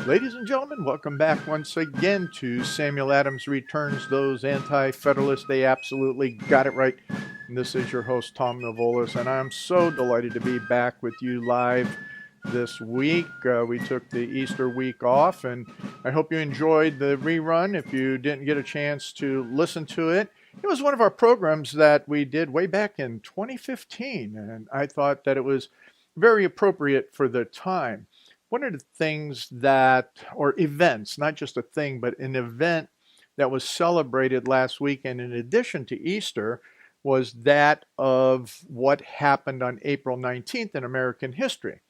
Ladies and gentlemen, welcome back once again to Samuel Adams Returns Those Anti-Federalists. They absolutely got it right. And this is your host, Tom Navolis, and I'm so delighted to be back with you live this week. We took the Easter week off, and I hope you enjoyed the rerun. If you didn't get a chance to listen to it, it was one of our programs that we did way back in 2015, and I thought that it was very appropriate for the time. One of the things that, or events, not just a thing, but an event that was celebrated last weekend in addition to Easter was that of what happened on April 19th in American history,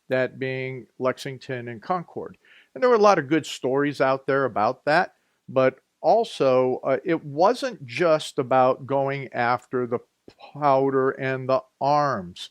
that being Lexington and Concord. And there were a lot of good stories out there about that, but also it wasn't just about going after the powder and the arms.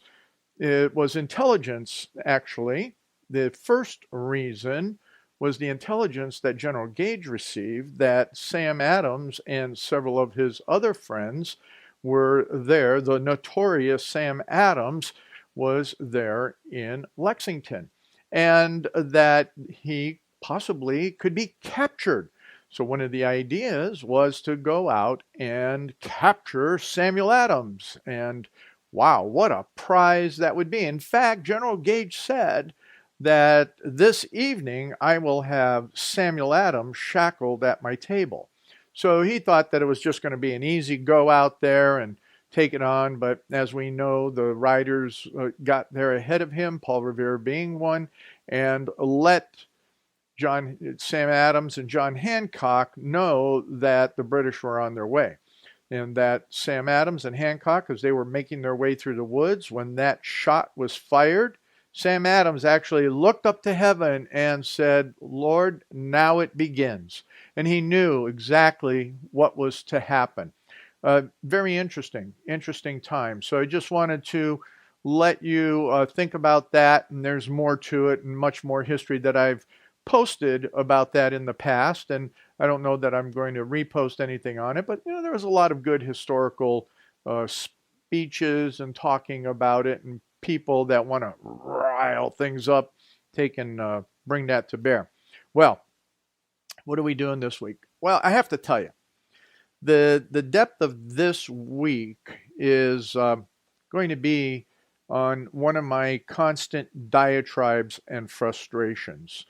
It was intelligence, actually. The first reason was the intelligence that General Gage received that Sam Adams and several of his other friends were there. The notorious Sam Adams was there in Lexington, and that he possibly could be captured. So one of the ideas was to go out and capture Samuel Adams. And wow, what a prize that would be. In fact, General Gage said that this evening I will have Samuel Adams shackled at my table. So he thought that it was just going to be an easy go out there and take it on, but as we know, the riders got there ahead of him, Paul Revere being one, and let Sam Adams and John Hancock know that the British were on their way. And that Sam Adams and Hancock, as they were making their way through the woods, when that shot was fired, Sam Adams actually looked up to heaven and said, "Lord, now it begins." And he knew exactly what was to happen. Very interesting time. So I just wanted to let you think about that. And there's more to it and much more history that I've posted about that in the past. And I don't know that I'm going to repost anything on it, but there was a lot of good historical speeches and talking about it, and people that want to rile things up, bring that to bear. Well, what are we doing this week? Well, I have to tell you, the depth of this week is going to be on one of my constant diatribes and frustrations.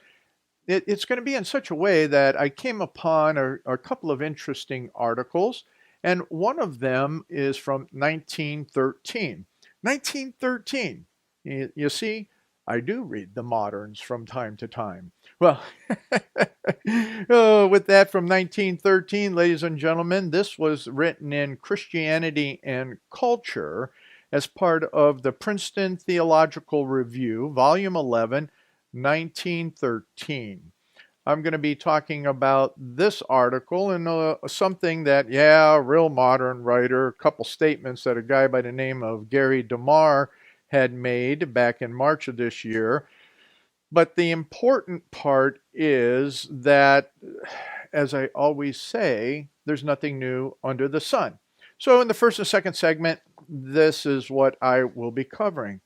It's going to be in such a way that I came upon a couple of interesting articles, and one of them is from 1913. 1913. You see, I do read the moderns from time to time. Well, with that from 1913, ladies and gentlemen, this was written in Christianity and Culture as part of the Princeton Theological Review, Volume 11, 1913. I'm going to be talking about this article and something that, real modern writer, a couple statements that a guy by the name of Gary DeMar had made back in March of this year. But the important part is that, as I always say, there's nothing new under the sun. So in the first and second segment, this is what I will be covering.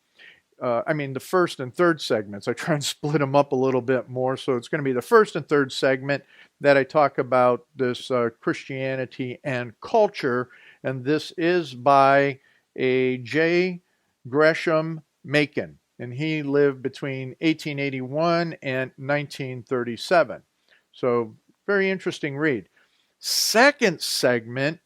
The first and third segments. I try and split them up a little bit more. So it's going to be the first and third segment that I talk about this Christianity and culture. And this is by a J. Gresham Machen. And he lived between 1881 and 1937. So very interesting read. Second segment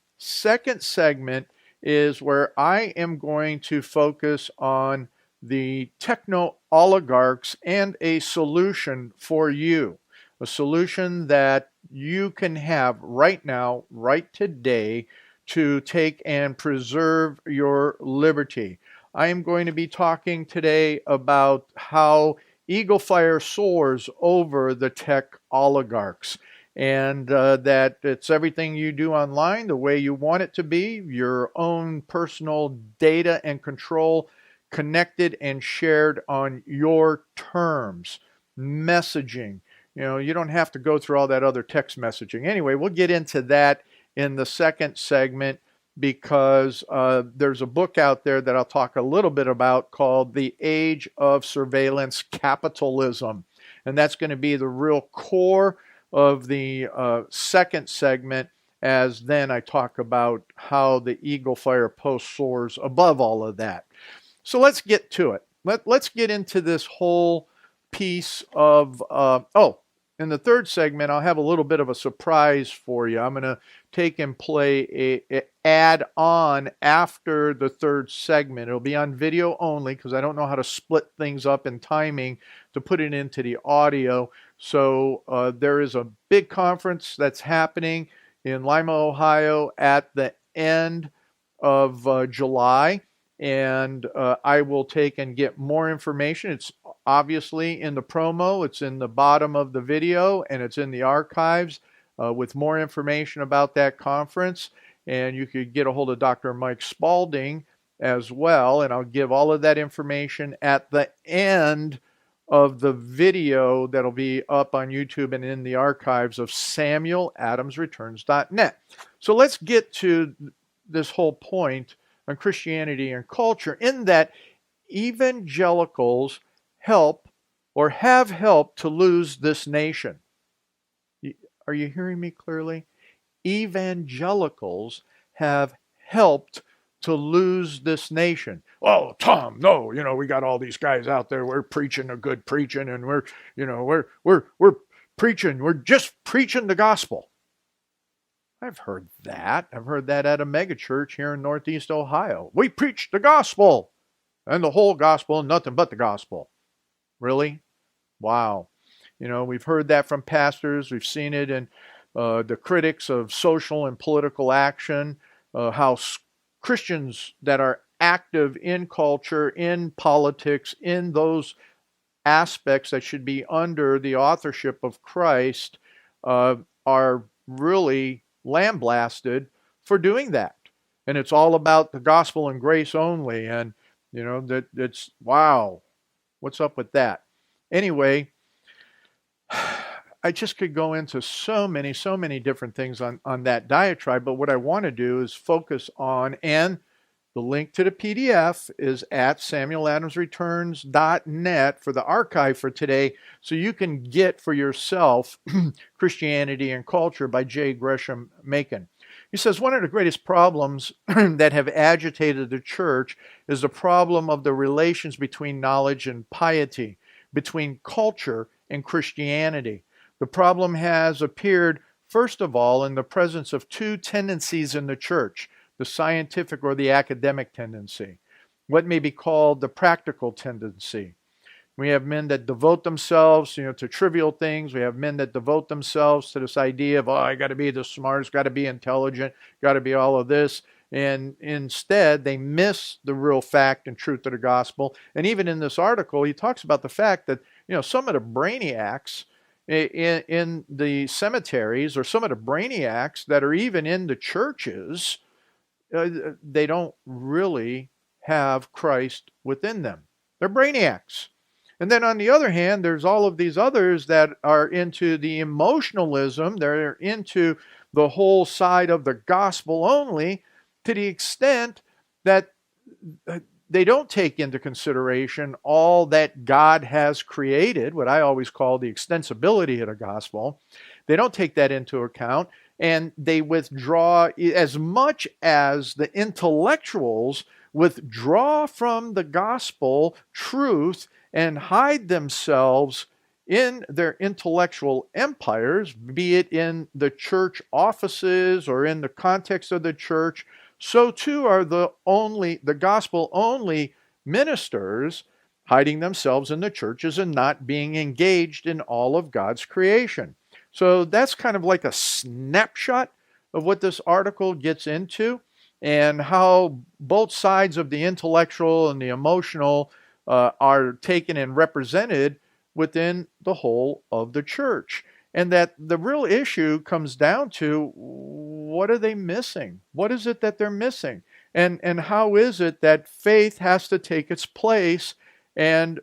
is where I am going to focus on the techno-oligarchs and a solution for you. A solution that you can have right now, right today, to take and preserve your liberty. I am going to be talking today about how EagleFire soars over the tech-oligarchs, and that it's everything you do online the way you want it to be, your own personal data and control, connected and shared on your terms. Messaging. You don't have to go through all that other text messaging. Anyway, we'll get into that in the second segment because there's a book out there that I'll talk a little bit about called The Age of Surveillance Capitalism. And that's going to be the real core of the second segment, as then I talk about how the EagleFire post soars above all of that. So let's get to it. Let's get into this whole piece of, in the third segment, I'll have a little bit of a surprise for you. I'm going to take and play a add on after the third segment. It'll be on video only because I don't know how to split things up in timing to put it into the audio. So there is a big conference that's happening in Lima, Ohio at the end of July. And I will take and get more information. It's obviously in the promo, it's in the bottom of the video, and it's in the archives with more information about that conference. And you could get a hold of Dr. Mike Spalding as well, and I'll give all of that information at the end of the video that'll be up on YouTube and in the archives of SamuelAdamsReturns.net. So let's get to this whole point on Christianity and culture, in that evangelicals help or have helped to lose this nation. Are you hearing me clearly? Evangelicals have helped to lose this nation. Oh, Tom, no, we got all these guys out there. We're preaching a good preaching, and we're preaching. We're just preaching the gospel. I've heard that. I've heard that at a megachurch here in Northeast Ohio. We preach the gospel, and the whole gospel, and nothing but the gospel. Really? Wow. We've heard that from pastors. We've seen it in the critics of social and political action, how Christians that are active in culture, in politics, in those aspects that should be under the authorship of Christ are really lambasted for doing that. And it's all about the gospel and grace only. And, that it's, wow, what's up with that? Anyway, I just could go into so many different things on that diatribe. But what I want to do is focus on, and the link to the PDF is at SamuelAdamsReturns.net for the archive for today, so you can get for yourself Christianity and Culture by J. Gresham Machen. He says, one of the greatest problems that have agitated the church is the problem of the relations between knowledge and piety, between culture and Christianity. The problem has appeared, first of all, in the presence of two tendencies in the church: the scientific or the academic tendency, what may be called the practical tendency. We have men that devote themselves, to trivial things. We have men that devote themselves to this idea of, I got to be the smartest, got to be intelligent, got to be all of this. And instead, they miss the real fact and truth of the gospel. And even in this article, he talks about the fact that, some of the brainiacs in the cemeteries, or some of the brainiacs that are even in the churches, they don't really have Christ within them. They're brainiacs. And then on the other hand, there's all of these others that are into the emotionalism. They're into the whole side of the gospel only, to the extent that they don't take into consideration all that God has created, what I always call the extensibility of the gospel. They don't take that into account, and they withdraw, as much as the intellectuals withdraw from the gospel truth and hide themselves in their intellectual empires, be it in the church offices or in the context of the church. So too are the gospel-only ministers hiding themselves in the churches and not being engaged in all of God's creation. So that's kind of like a snapshot of what this article gets into, and how both sides of the intellectual and the emotional are taken and represented within the whole of the church. And that the real issue comes down to, what are they missing? What is it that they're missing? And how is it that faith has to take its place, and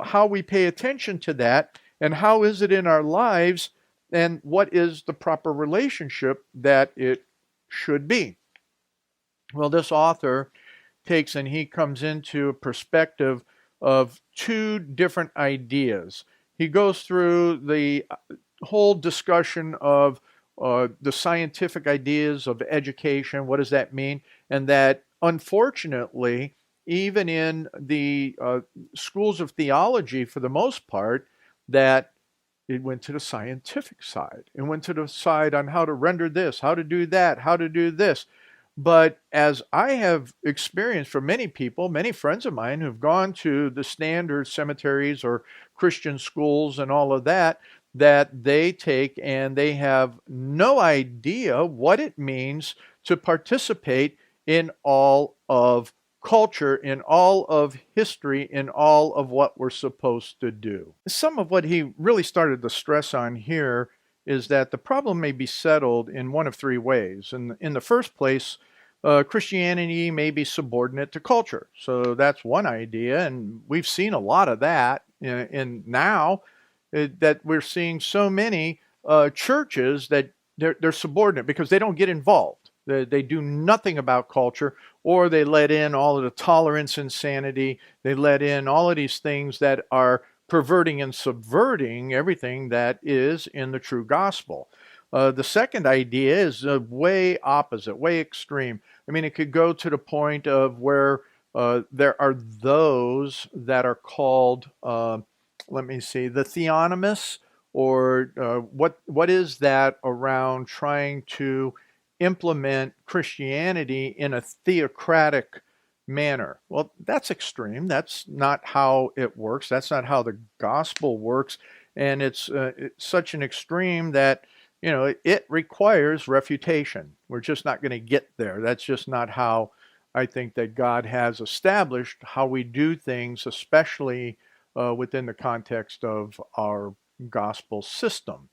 how we pay attention to that, and how is it in our lives, and what is the proper relationship that it should be? Well, this author takes and he comes into a perspective of two different ideas. he goes through the whole discussion of the scientific ideas of education. What does that mean? And that, unfortunately, even in the schools of theology, for the most part, that it went to the scientific side. It went to the side on how to render this, how to do that, how to do this. But as I have experienced from many people, many friends of mine who've gone to the standard cemeteries or Christian schools and all of that, that they take and they have no idea what it means to participate in all of culture, in all of history, in all of what we're supposed to do. Some of what he really started to stress on here is that the problem may be settled in one of three ways. In the first place, Christianity may be subordinate to culture. So that's one idea, and we've seen a lot of that in now that we're seeing so many churches that they're subordinate because they don't get involved. They do nothing about culture, or they let in all of the tolerance insanity. They let in all of these things that are perverting and subverting everything that is in the true gospel. The second idea is way opposite, way extreme. I mean, it could go to the point of where there are those that are called, the theonomists, or what is that around trying to implement Christianity in a theocratic manner? Well, that's extreme. That's not how it works. That's not how the gospel works. And it's such an extreme that, it requires refutation. We're just not going to get there. That's just not how I think that God has established how we do things, especially within the context of our gospel system.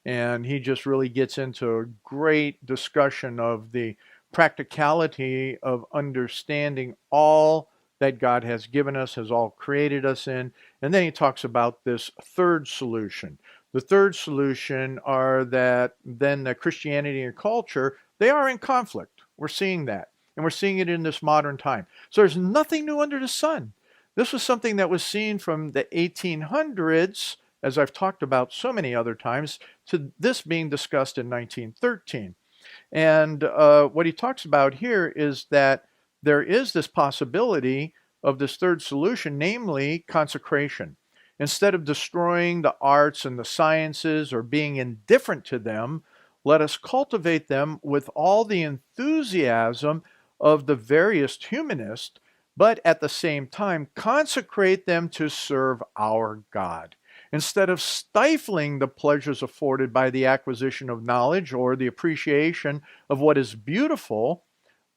And he just really gets into a great discussion of the practicality of understanding all that God has given us, has all created us in. And then he talks about this third solution. The third solution are that then the Christianity and culture, they are in conflict. We're seeing that. And we're seeing it in this modern time. So there's nothing new under the sun. This was something that was seen from the 1800s, as I've talked about so many other times, to this being discussed in 1913. And what he talks about here is that there is this possibility of this third solution, namely consecration. Instead of destroying the arts and the sciences or being indifferent to them, let us cultivate them with all the enthusiasm of the various humanists, but at the same time consecrate them to serve our God. Instead of stifling the pleasures afforded by the acquisition of knowledge or the appreciation of what is beautiful,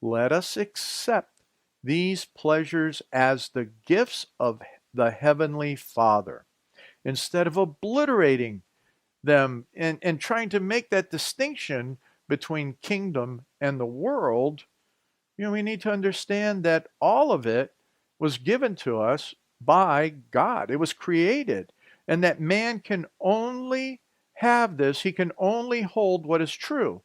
let us accept these pleasures as the gifts of the Heavenly Father. Instead of obliterating them and trying to make that distinction between kingdom and the world, we need to understand that all of it was given to us by God. It was created. And that man can only have this, he can only hold what is true.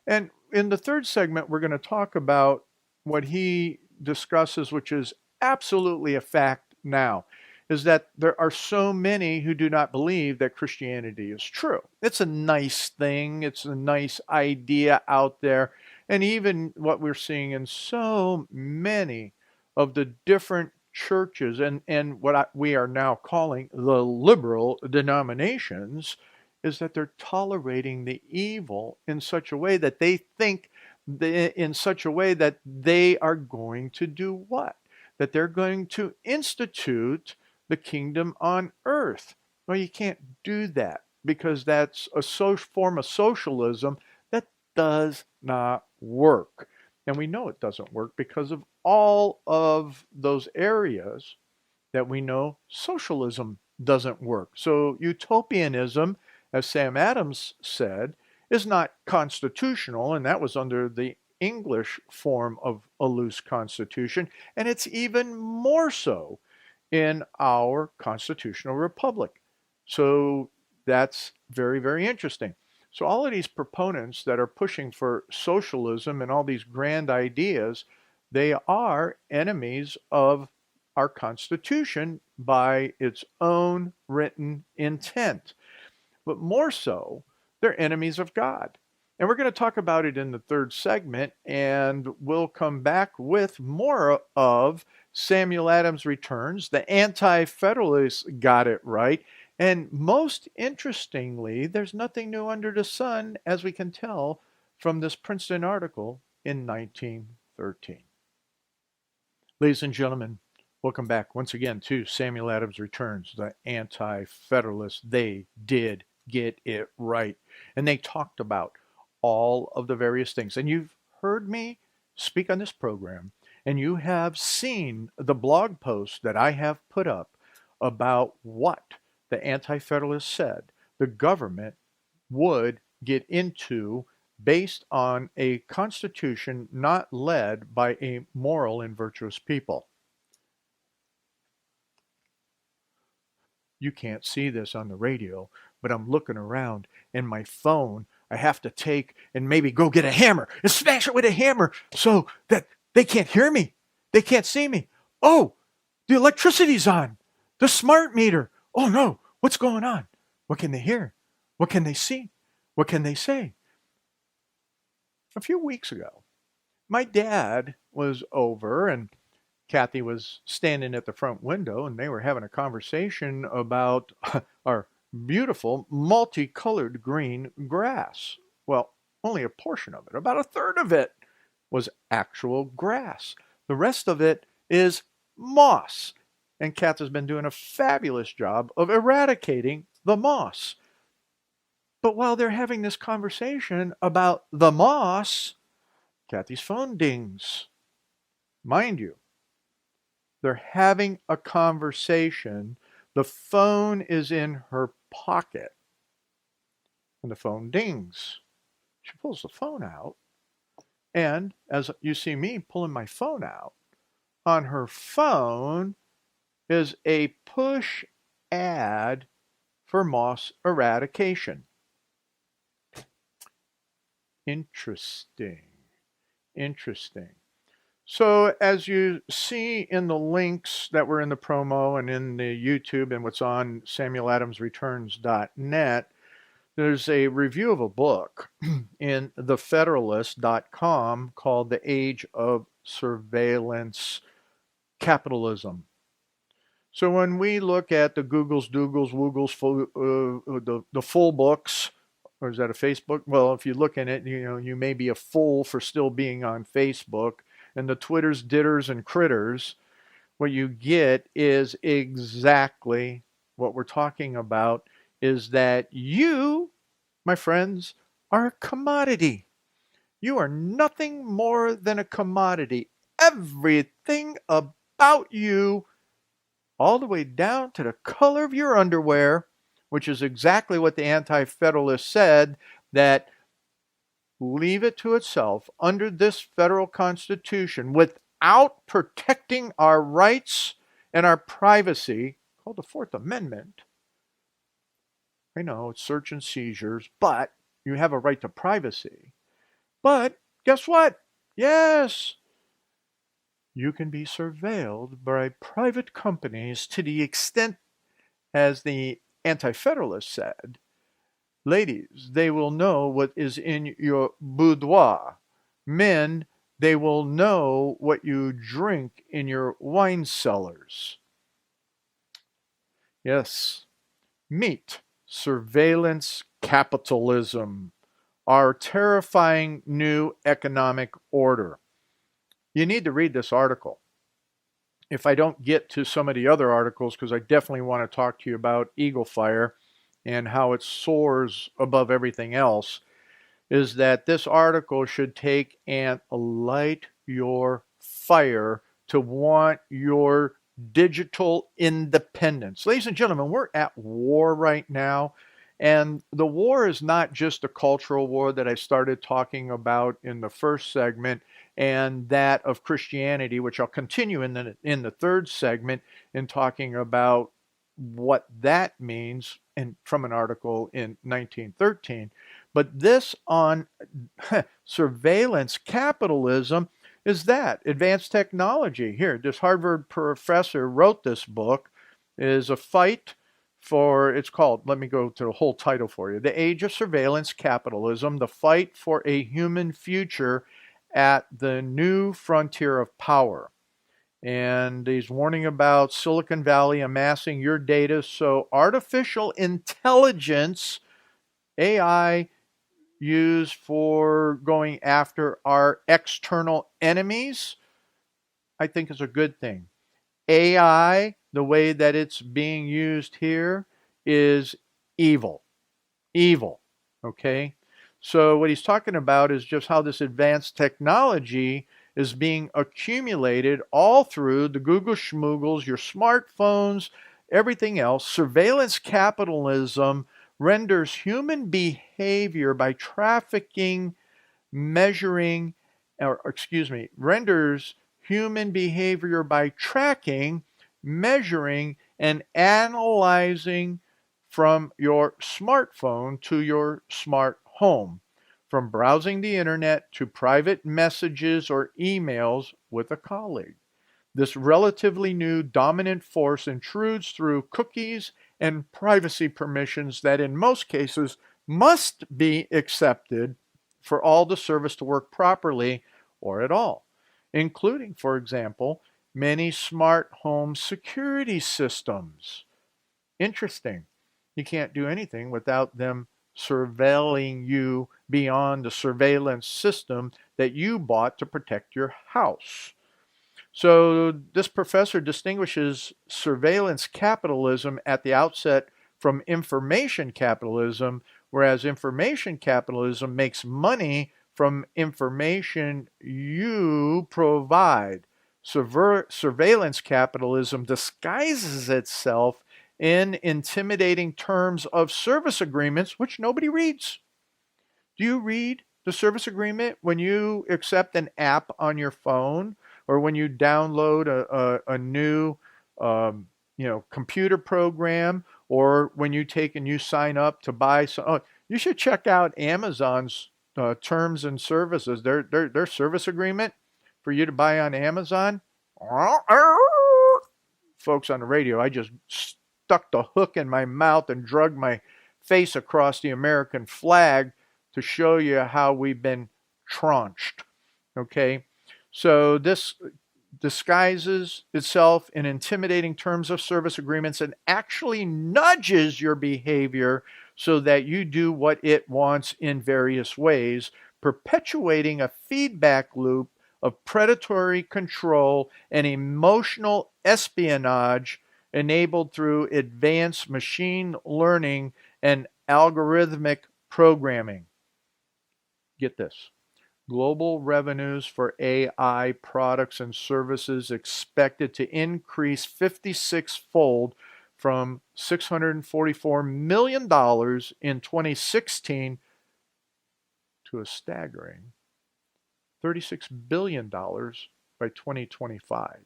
And in the third segment, we're going to talk about what he discusses, which is absolutely a fact now, is that there are so many who do not believe that Christianity is true. It's a nice thing, it's a nice idea out there. And even what we're seeing in so many of the different churches and what we are now calling the liberal denominations is that they're tolerating the evil in such a way that they think in such a way that they are going to do what? That they're going to institute the kingdom on earth. Well, you can't do that because that's a form of socialism that does not work. And we know it doesn't work because of all of those areas that we know socialism doesn't work. So utopianism, as Sam Adams said, is not constitutional, and that was under the English form of a loose constitution, and it's even more so in our constitutional republic. So that's very, very interesting. So all of these proponents that are pushing for socialism and all these grand ideas, they are enemies of our Constitution by its own written intent. But more so, they're enemies of God. And we're going to talk about it in the third segment, and we'll come back with more of Samuel Adams Returns. The Anti-Federalists got it right. And most interestingly, there's nothing new under the sun, as we can tell from this Princeton article in 1913. Ladies and gentlemen, welcome back once again to Samuel Adams Returns. The Anti-Federalists, they did get it right. And they talked about all of the various things. And you've heard me speak on this program, and you have seen the blog post that I have put up about what the Anti-Federalists said the government would get into based on a constitution not led by a moral and virtuous people. You can't see this on the radio, but I'm looking around, and my phone I have to take and maybe go get a hammer and smash it with a hammer so that they can't hear me. They can't see me. Oh, the electricity's on. The smart meter. Oh no, what's going on? What can they hear? What can they see? What can they say? A few weeks ago, my dad was over, and Kathy was standing at the front window, and they were having a conversation about our beautiful multicolored green grass. Well, only a portion of it, about a third of it, was actual grass. The rest of it is moss. And Kath has been doing a fabulous job of eradicating the moss. But while they're having this conversation about the moss, Kathy's phone dings. Mind you, they're having a conversation. The phone is in her pocket, and the phone dings. She pulls the phone out, and as you see me pulling my phone out, on her phone is a push ad for moss eradication. Interesting. So as you see in the links that were in the promo and in the YouTube and what's on samueladamsreturns.net, there's a review of a book in thefederalist.com called The Age of Surveillance Capitalism. So when we look at the Googles, Doogles, Woogles, the full books, or is that a Facebook? Well, if you look in it, you may be a fool for still being on Facebook. And the Twitters, Ditters, and Critters, what you get is exactly what we're talking about, is that you, my friends, are a commodity. You are nothing more than a commodity. Everything about you, all the way down to the color of your underwear, which is exactly what the Anti-Federalists said, that leave it to itself under this federal constitution without protecting our rights and our privacy, called the Fourth Amendment. I know it's search and seizures, but you have a right to privacy. But guess what? Yes, you can be surveilled by private companies to the extent, as the Anti-Federalists said, ladies, they will know what is in your boudoir. Men, they will know what you drink in your wine cellars. Yes, meet surveillance capitalism, our terrifying new economic order. You need to read this article. If I don't get to some of the other articles, because I definitely want to talk to you about EagleFire and how it soars above everything else, is that this article should take and light your fire to want your digital independence. Ladies and gentlemen, we're at war right now. And the war is not just a cultural war that I started talking about in the first segment, and that of Christianity, which I'll continue in the third segment in talking about what that means from an article in 1913. But this on surveillance capitalism, is that advanced technology. Here, this Harvard professor wrote this book, is a fight for, it's called, let me go to the whole title for you, The Age of Surveillance Capitalism, the Fight for a Human Future at the New Frontier of Power. And he's warning about Silicon Valley amassing your data. So artificial intelligence, AI, used for going after our external enemies, I think is a good thing. AI, the way that it's being used here, is evil. Evil. Okay? So what he's talking about is just how this advanced technology is being accumulated all through the Google schmoogles, your smartphones, everything else. Surveillance capitalism renders human behavior by trafficking, measuring, renders human behavior by tracking, measuring, and analyzing from your smartphone to your smart home, from browsing the internet to private messages or emails with a colleague. This relatively new dominant force intrudes through cookies and privacy permissions that in most cases must be accepted for all the service to work properly or at all, including, for example, many smart home security systems. Interesting. You can't do anything without them surveilling you beyond the surveillance system that you bought to protect your house. So this professor distinguishes surveillance capitalism at the outset from information capitalism, whereas information capitalism makes money from information you provide. Surveillance capitalism disguises itself in intimidating terms of service agreements, which nobody reads. Do you read the service agreement when you accept an app on your phone, or when you download a new computer program, or when you take and you sign up to buy some? Oh, you should check out Amazon's terms and services. Their service agreement for you to buy on Amazon. Folks on the radio, I just stuck the hook in my mouth and dragged my face across the American flag to show you how we've been tranched. Okay? So this disguises itself in intimidating terms of service agreements and actually nudges your behavior so that you do what it wants in various ways, perpetuating a feedback loop of predatory control and emotional espionage enabled through advanced machine learning and algorithmic programming. Get this. Global revenues for AI products and services expected to increase 56-fold from $644 million in 2016 to a staggering $36 billion by 2025.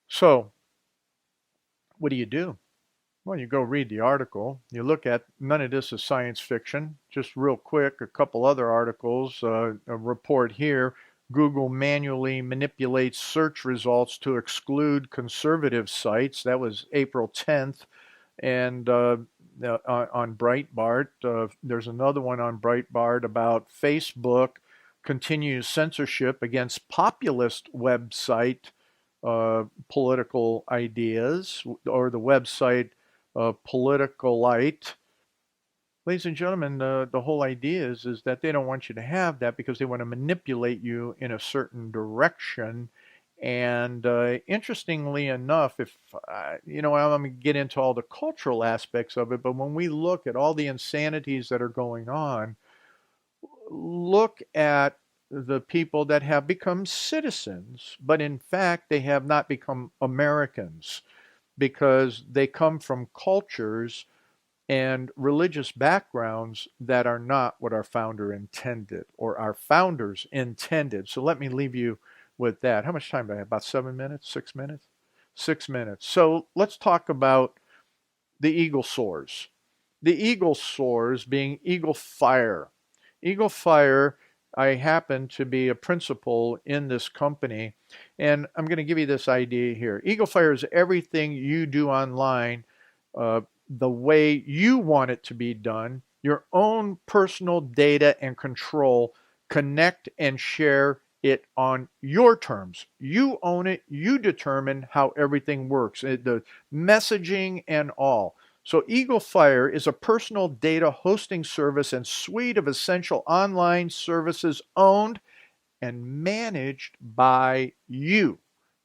So, what do you do? Well, you go read the article. You look at, none of this is science fiction. Just real quick, a couple other articles. A report here, Google manually manipulates search results to exclude conservative sites. That was April 10th. And on Breitbart, there's another one on Breitbart about Facebook continues censorship against populist website political ideas, or the website Politicalite. Ladies and gentlemen, the whole idea is that they don't want you to have that because they want to manipulate you in a certain direction. And interestingly enough, if I'm going to get into all the cultural aspects of it, but when we look at all the insanities that are going on, look at the people that have become citizens, but in fact they have not become Americans because they come from cultures and religious backgrounds that are not what our founder intended or our founders intended. So let me leave you with that. How much time do I have? About 7 minutes? 6 minutes? 6 minutes. So let's talk about the Eagle Soars. The Eagle Soars being EagleFire. EagleFire I happen to be a principal in this company, and I'm going to give you this idea here. EagleFire is everything you do online the way you want it to be done, your own personal data and control. Connect and share it on your terms. You own it. You determine how everything works, the messaging and all. So EagleFire is a personal data hosting service and suite of essential online services owned and managed by you.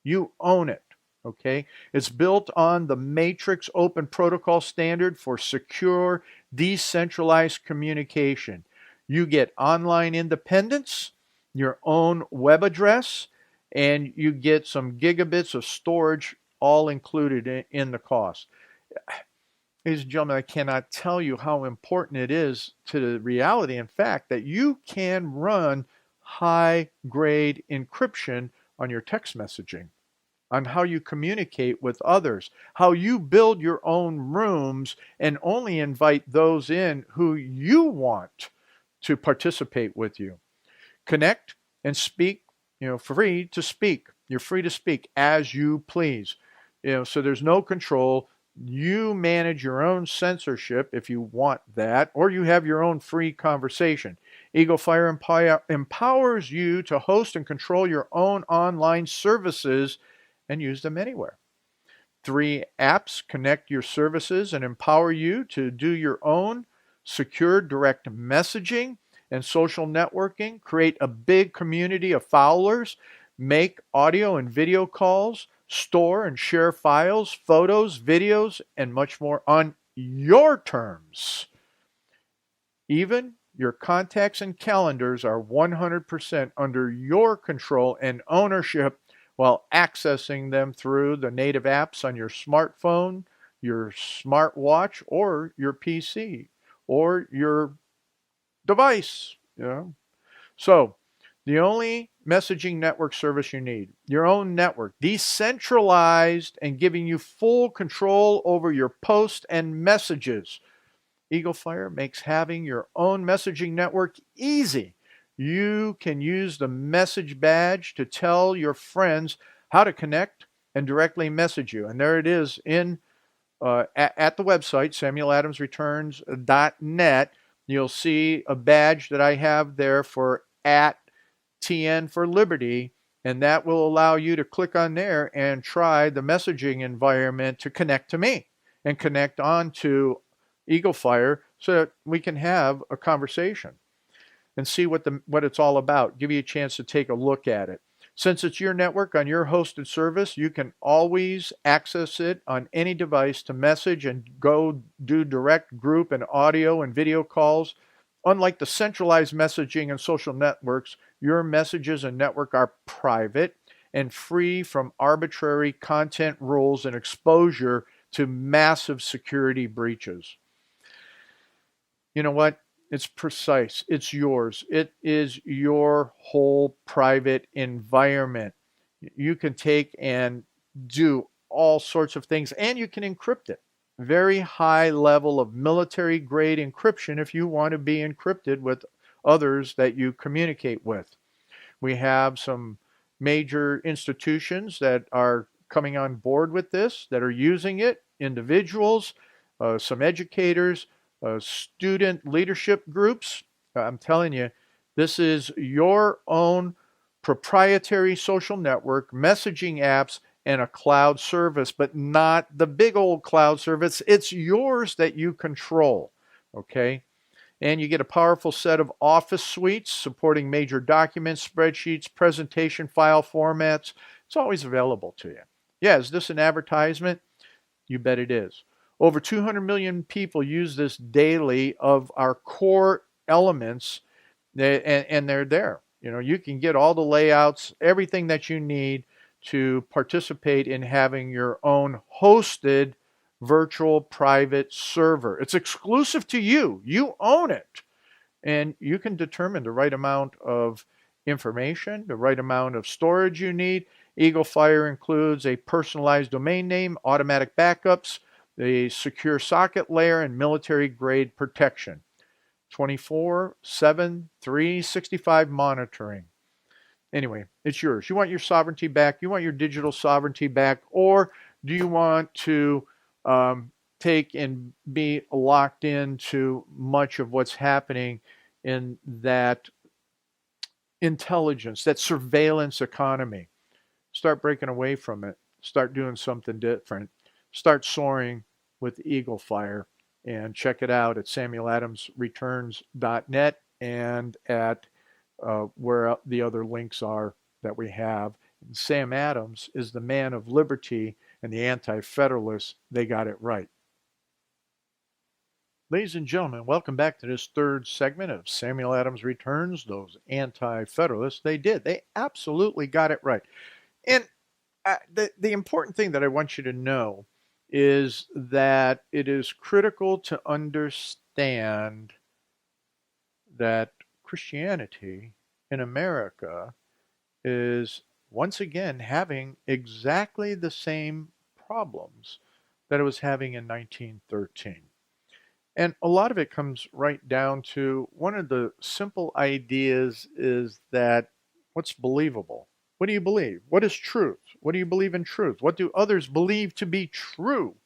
You own it. Okay? It's built on the Matrix Open Protocol standard for secure, decentralized communication. You get online independence, your own web address, and you get some gigabits of storage all included in the cost. Ladies and gentlemen, I cannot tell you how important it is to the reality and fact that you can run high-grade encryption on your text messaging, on how you communicate with others, how you build your own rooms and only invite those in who you want to participate with you. Connect and speak, free to speak. You're free to speak as you please. So there's no control. You manage your own censorship if you want that, or you have your own free conversation. EagleFire empowers you to host and control your own online services and use them anywhere. 3 apps connect your services and empower you to do your own secure direct messaging and social networking. Create a big community of followers. Make audio and video calls. Store and share files, photos, videos, and much more on your terms. Even your contacts and calendars are 100% under your control and ownership while accessing them through the native apps on your smartphone, your smartwatch, or your PC, or your device. So, the only messaging network service you need, your own network, decentralized and giving you full control over your posts and messages. EagleFire makes having your own messaging network easy. You can use the message badge to tell your friends how to connect and directly message you. And there it is at the website, SamuelAdamsReturns.net. You'll see a badge that I have there for @TN for Liberty, and that will allow you to click on there and try the messaging environment to connect to me and connect on to EagleFire so that we can have a conversation and see what it's all about. Give you a chance to take a look at it. Since it's your network on your hosted service, you can always access it on any device to message and go do direct group and audio and video calls. Unlike the centralized messaging and social networks, your messages and network are private and free from arbitrary content rules and exposure to massive security breaches. You know what? It's precise. It's yours. It is your whole private environment. You can take and do all sorts of things, and you can encrypt it. Very high level of military grade encryption if you want to be encrypted with others that you communicate with. We have some major institutions that are coming on board with this, that are using it, individuals, some educators, student leadership groups. I'm telling you, this is your own proprietary social network, messaging apps, and a cloud service, but not the big old cloud service. It's yours that you control, okay? And you get a powerful set of office suites supporting major documents, spreadsheets, presentation file formats. It's always available to you. Yeah, is this an advertisement? You bet it is. Over 200 million people use this daily of our core elements, and they're there. You can get all the layouts, everything that you need to participate in having your own hosted virtual private server. It's exclusive to you. You own it. And you can determine the right amount of information, the right amount of storage you need. EagleFire includes a personalized domain name, automatic backups, a secure socket layer, and military grade protection. 24/7, 365 monitoring. Anyway, it's yours. You want your sovereignty back? You want your digital sovereignty back? Or do you want to take and be locked into much of what's happening in that intelligence, that surveillance economy? Start breaking away from it. Start doing something different. Start soaring with EagleFire, and check it out at samueladamsreturns.net and at where the other links are that we have. And Sam Adams is the man of liberty, and the anti-federalists, they got it right. Ladies and gentlemen, welcome back to this third segment of Samuel Adams Returns. Those anti-federalists, they did. They absolutely got it right. And the important thing that I want you to know is that it is critical to understand that Christianity in America is once again having exactly the same problems that it was having in 1913. And a lot of it comes right down to one of the simple ideas is that what's believable? What do you believe? What is truth? What do you believe in truth? What do others believe to be true?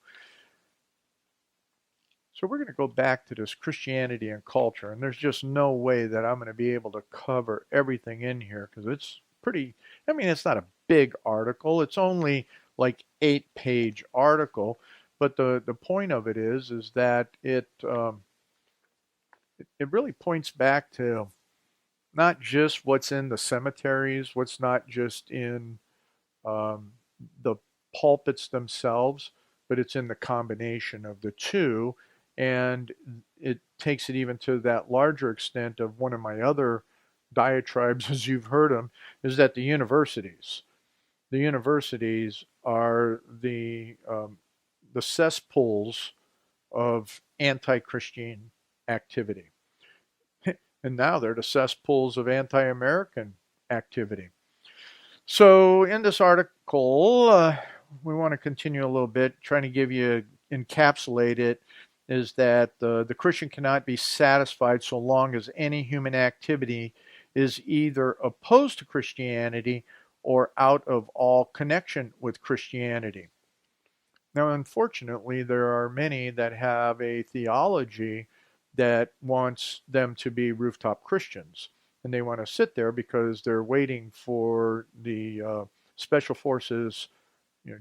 So we're going to go back to this Christianity and culture, and there's just no way that I'm going to be able to cover everything in here because it's pretty, I mean, it's not a big article. It's only like 8-page article, but the point of it is that it really points back to not just what's in the cemeteries, what's not just in the pulpits themselves, but it's in the combination of the two. And it takes it even to that larger extent of one of my other diatribes, as you've heard them, is that the universities are the cesspools of anti-Christian activity. And now they're the cesspools of anti-American activity. So in this article, we want to continue a little bit, trying to give you, encapsulate it, is that the Christian cannot be satisfied so long as any human activity is either opposed to Christianity or out of all connection with Christianity. Now, unfortunately, there are many that have a theology that wants them to be rooftop Christians. And they want to sit there because they're waiting for the special forces,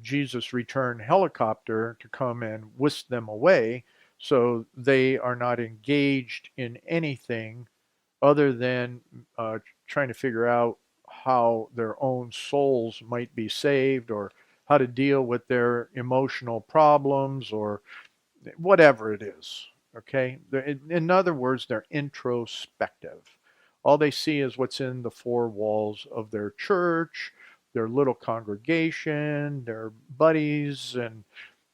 Jesus return helicopter to come and whisk them away. So they are not engaged in anything other than trying to figure out how their own souls might be saved, or how to deal with their emotional problems, or whatever it is. Okay? In other words, they're introspective. All they see is what's in the four walls of their church, their little congregation, their buddies, and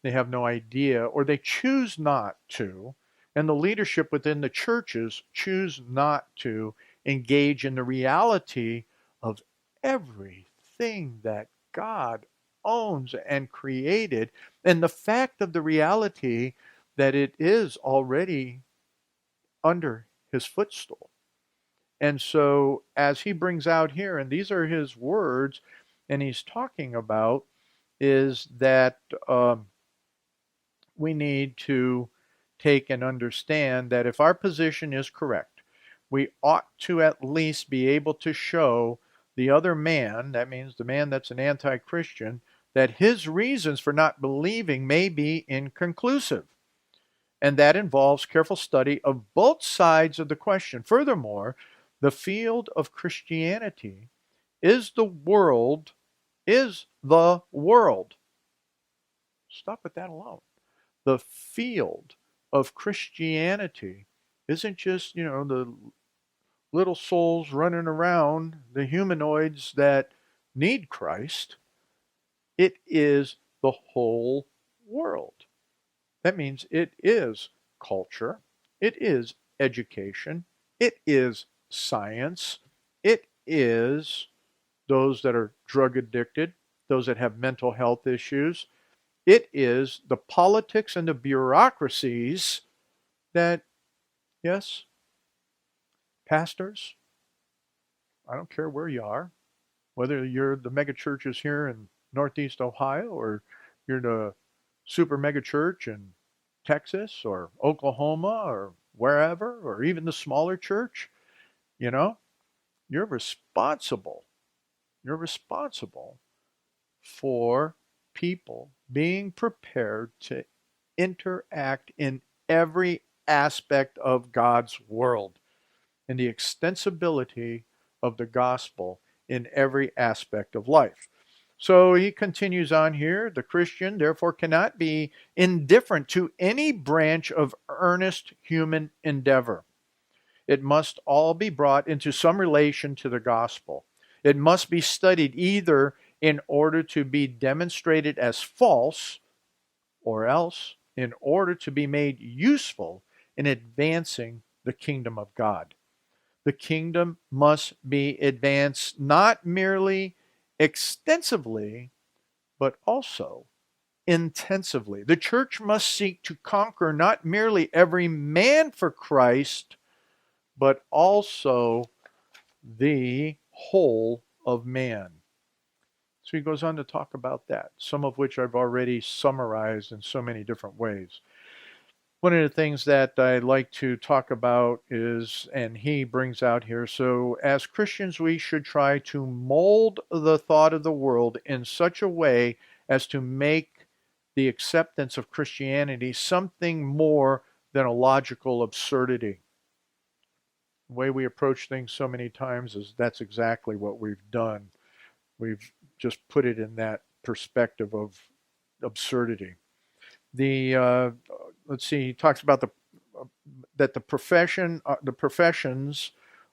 they have no idea, or they choose not to, and the leadership within the churches choose not to engage in the reality of everything that God owns and created, and the fact of the reality that it is already under his footstool. And so as he brings out here, and these are his words, and he's talking about is that we need to take and understand that if our position is correct, we ought to at least be able to show the other man, that means the man that's an anti-Christian, that his reasons for not believing may be inconclusive. And that involves careful study of both sides of the question. Furthermore, the field of Christianity is the world. Stop with that alone. The field of Christianity isn't just, the little souls running around, the humanoids that need Christ. It is the whole world. That means it is culture, it is education, it is science, it is those that are drug addicted, those that have mental health issues. It is the politics and the bureaucracies that, yes, Pastors, I don't care where you are, whether you're the mega churches here in Northeast Ohio or you're the super mega church in Texas or Oklahoma or wherever, or even the smaller church, you know, you're responsible. You're responsible for people being prepared to interact in every aspect of God's world and the extensibility of the gospel in every aspect of life. So he continues on here. The Christian, therefore, cannot be indifferent to any branch of earnest human endeavor. It must all be brought into some relation to the gospel. It must be studied either in order to be demonstrated as false, or else in order to be made useful in advancing the kingdom of God. The kingdom must be advanced not merely extensively, but also intensively. The church must seek to conquer not merely every man for Christ, but also the whole of man. So he goes on to talk about that, some of which I've already summarized in so many different ways. One of the things that I like to talk about is, and he brings out here, so as Christians we should try to mold the thought of the world in such a way as to make the acceptance of Christianity something more than a logical absurdity. The way we approach things so many times is that's exactly what we've done. We've just put it in that perspective of absurdity. Let's see, he talks about that the professions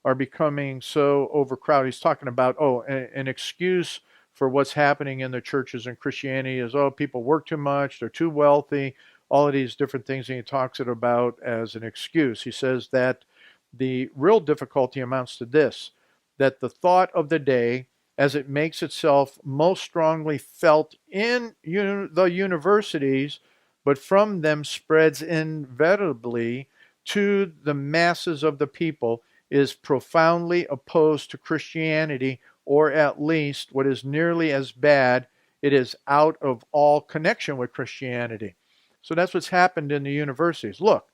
are becoming so overcrowded. He's talking about, an excuse for what's happening in the churches and Christianity is, people work too much, they're too wealthy, all of these different things, and he talks it about as an excuse. He says that the real difficulty amounts to this, that the thought of the day, as it makes itself most strongly felt in the universities, but from them spreads inevitably to the masses of the people, is profoundly opposed to Christianity, or at least what is nearly as bad, it is out of all connection with Christianity. So that's what's happened in the universities. Look,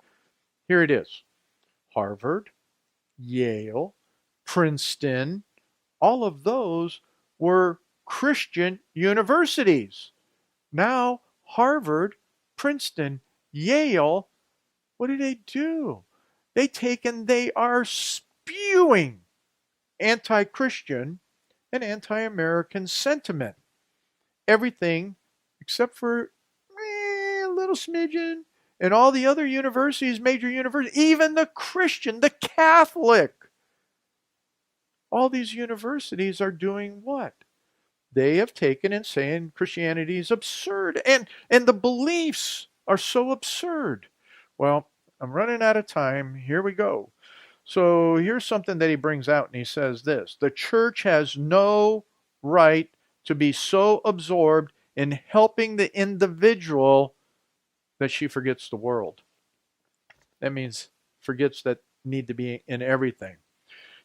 here it is. Harvard, Yale, Princeton, all of those were Christian universities. Now, Harvard, Princeton, Yale, what do? They are spewing anti-Christian and anti-American sentiment. Everything except for a little smidgen. And all the other universities, major universities, even the Christian, the Catholic, all these universities are doing what? They have taken and saying Christianity is absurd, and the beliefs are so absurd. Well, I'm running out of time. Here we go. So here's something that he brings out, and he says this: the church has no right to be so absorbed in helping the individual that she forgets the world. That means forgets that need to be in everything.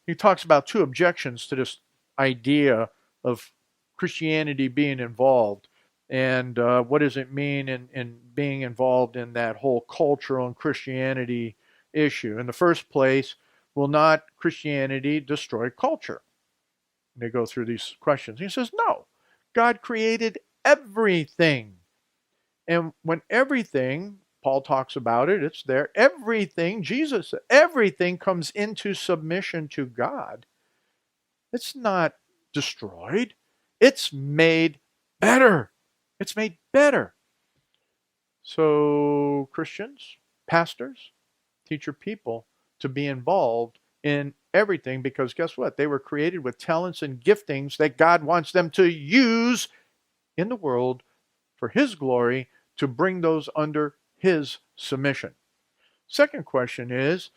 He talks about two objections to this idea of Christianity being involved, and what does it mean in being involved in that whole cultural and Christianity issue. In the first place, will not Christianity destroy culture? And they go through these questions. He says, no. God created everything. And when everything, Paul talks about it, it's there, everything, Jesus, everything comes into submission to God. It's not destroyed. It's made better. It's made better. So Christians, pastors, teach your people to be involved in everything, because guess what? They were created with talents and giftings that God wants them to use in the world for His glory, to bring those under His submission. Second question is,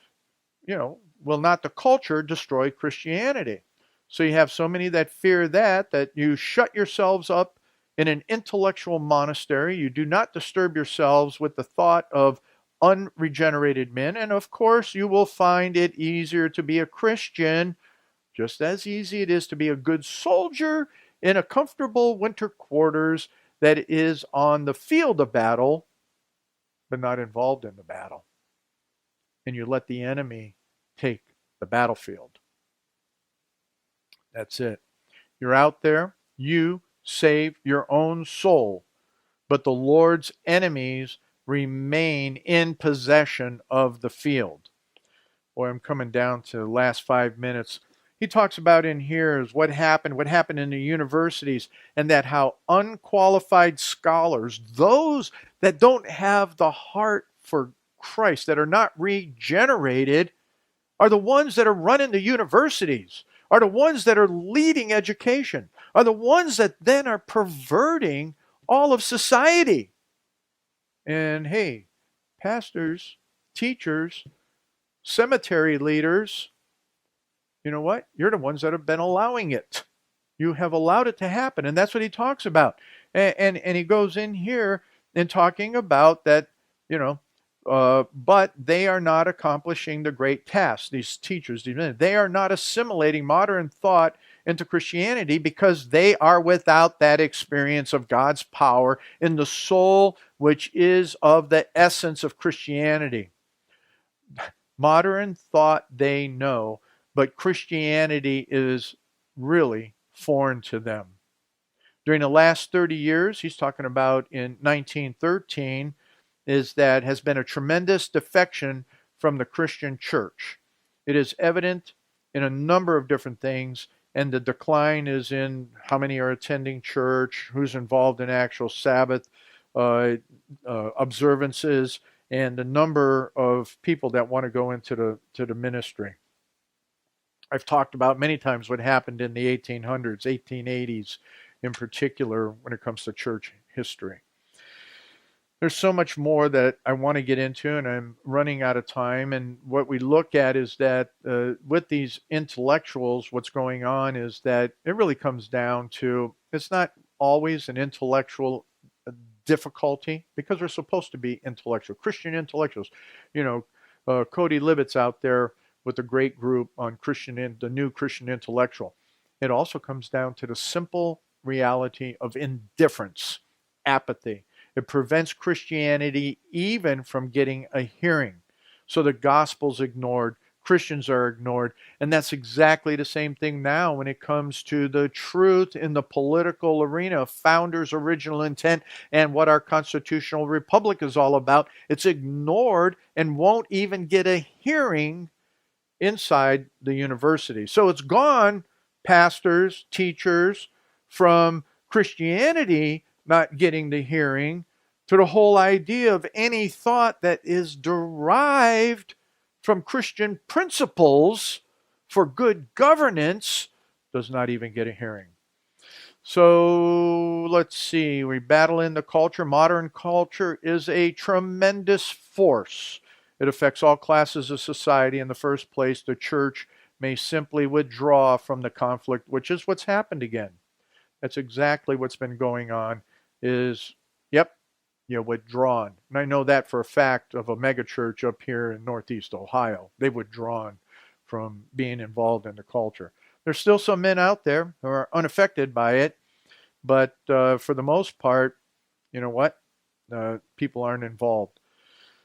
will not the culture destroy Christianity? So you have so many that fear that you shut yourselves up in an intellectual monastery. You do not disturb yourselves with the thought of unregenerated men. And of course, you will find it easier to be a Christian, just as easy it is to be a good soldier in a comfortable winter quarters that is on the field of battle, but not involved in the battle. And you let the enemy take the battlefield. That's it. You're out there, you save your own soul, but the Lord's enemies remain in possession of the field. Boy, I'm coming down to the last 5 minutes. He talks about in here is what happened in the universities, and that how unqualified scholars, those that don't have the heart for Christ, that are not regenerated, are the ones that are running the universities, are the ones that are leading education, are the ones that then are perverting all of society. And hey, pastors, teachers, cemetery leaders, you know what? You're the ones that have been allowing it. You have allowed it to happen. And that's what he talks about. And he goes in here and talking about that, but they are not accomplishing the great task, these teachers. They are not assimilating modern thought into Christianity because they are without that experience of God's power in the soul, which is of the essence of Christianity. Modern thought they know, but Christianity is really foreign to them. During the last 30 years, he's talking about in 1913, is that has been a tremendous defection from the Christian church. It is evident in a number of different things, and the decline is in how many are attending church, who's involved in actual Sabbath observances, and the number of people that want to go into the ministry. I've talked about many times what happened in the 1800s, 1880s in particular when it comes to church history. There's so much more that I want to get into, and I'm running out of time. And what we look at is that with these intellectuals, what's going on is that it really comes down to, it's not always an intellectual difficulty, because we're supposed to be intellectual, Christian intellectuals. Cody Libet's out there with a great group on the new Christian intellectual. It also comes down to the simple reality of indifference, apathy. It prevents Christianity even from getting a hearing. So the gospel's ignored, Christians are ignored, and that's exactly the same thing now when it comes to the truth in the political arena, founders' original intent, and what our constitutional republic is all about. It's ignored and won't even get a hearing inside the university. So it's gone, pastors, teachers, from Christianity not getting the hearing to the whole idea of any thought that is derived from Christian principles for good governance does not even get a hearing. So let's see, we battle in the culture. Modern culture is a tremendous force. It affects all classes of society. In the first place, the church may simply withdraw from the conflict, which is what's happened again. That's exactly what's been going on is, withdrawn. And I know that for a fact of a megachurch up here in Northeast Ohio. They've withdrawn from being involved in the culture. There's still some men out there who are unaffected by it, but for the most part, people aren't involved.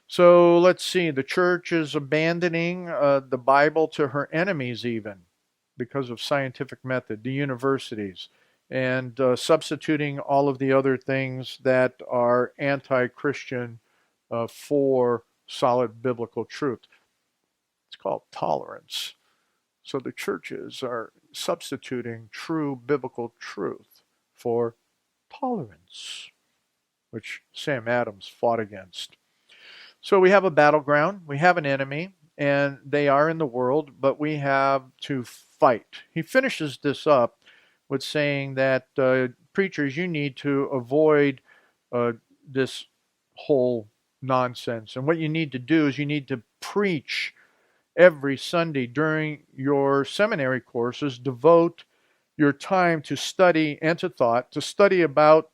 So let's see, the church is abandoning the Bible to her enemies even because of scientific method, the universities, and substituting all of the other things that are anti-Christian for solid biblical truth. It's called tolerance. So the churches are substituting true biblical truth for tolerance, which Sam Adams fought against. So we have a battleground, we have an enemy, and they are in the world, but we have to fight. He finishes this up with saying that preachers, you need to avoid this whole nonsense. And what you need to do is you need to preach every Sunday during your seminary courses. Devote your time to study and to thought, to study about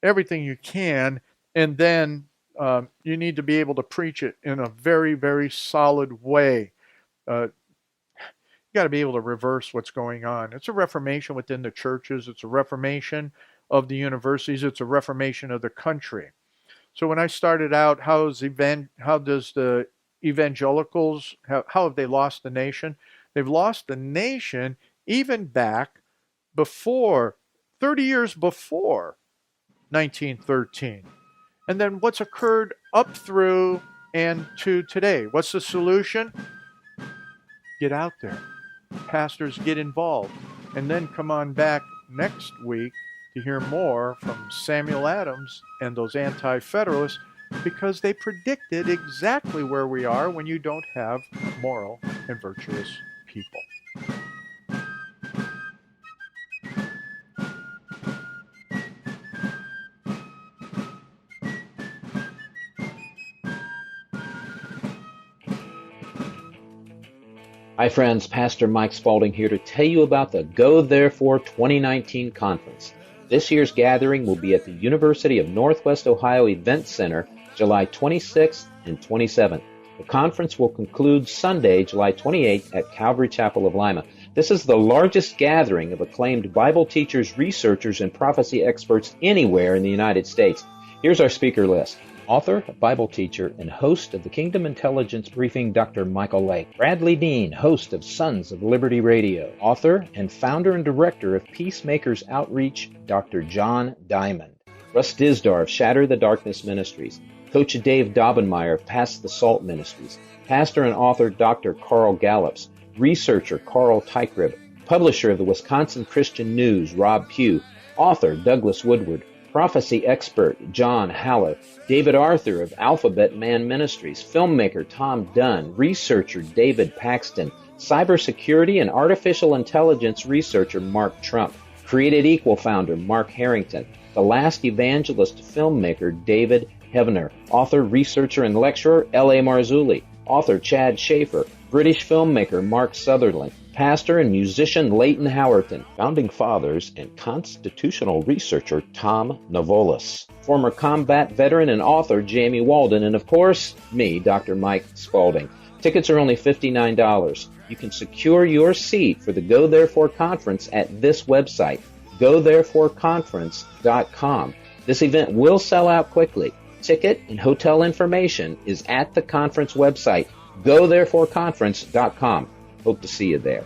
everything you can, and then You need to be able to preach it in a very, very solid way. You got to be able to reverse what's going on. It's a reformation within the churches. It's a reformation of the universities. It's a reformation of the country. So when I started out, how does the evangelicals, how have they lost the nation? They've lost the nation even back before, 30 years before 1913. And then what's occurred up through and to today? What's the solution? Get out there. Pastors, get involved. And then come on back next week to hear more from Samuel Adams and those anti-federalists, because they predicted exactly where we are when you don't have moral and virtuous people. Hi friends, Pastor Mike Spaulding here to tell you about the Go Therefore 2019 conference. This year's gathering will be at the University of Northwest Ohio Event Center, July 26th and 27th. The conference will conclude Sunday, July 28th at Calvary Chapel of Lima. This is the largest gathering of acclaimed Bible teachers, researchers, and prophecy experts anywhere in the United States. Here's our speaker list. Author, Bible teacher, and host of the Kingdom Intelligence Briefing, Dr. Michael Lake. Bradley Dean, host of Sons of Liberty Radio. Author and founder and director of Peacemakers Outreach, Dr. John Diamond. Russ Disdar of Shatter the Darkness Ministries. Coach Dave Daubenmire of Pass the Salt Ministries. Pastor and author Dr. Carl Gallups. Researcher Carl Teichribb. Publisher of the Wisconsin Christian News, Rob Pugh. Author Douglas Woodward. Prophecy expert John Haller, David Arthur of Alphabet Man Ministries, filmmaker Tom Dunn, researcher David Paxton, cybersecurity and artificial intelligence researcher Mark Trump, Created Equal founder Mark Harrington, The Last Evangelist filmmaker David Heavener, author, researcher, and lecturer L.A. Marzulli, author Chad Schaefer, British filmmaker Mark Sutherland, pastor and musician Leighton Howerton, founding fathers and constitutional researcher Tom Navolis, former combat veteran and author Jamie Walden, and of course, me, Dr. Mike Spaulding. Tickets are only $59. You can secure your seat for the Go Therefore conference at this website, gothereforeconference.com. This event will sell out quickly. Ticket and hotel information is at the conference website, gothereforeconference.com. Hope to see you there.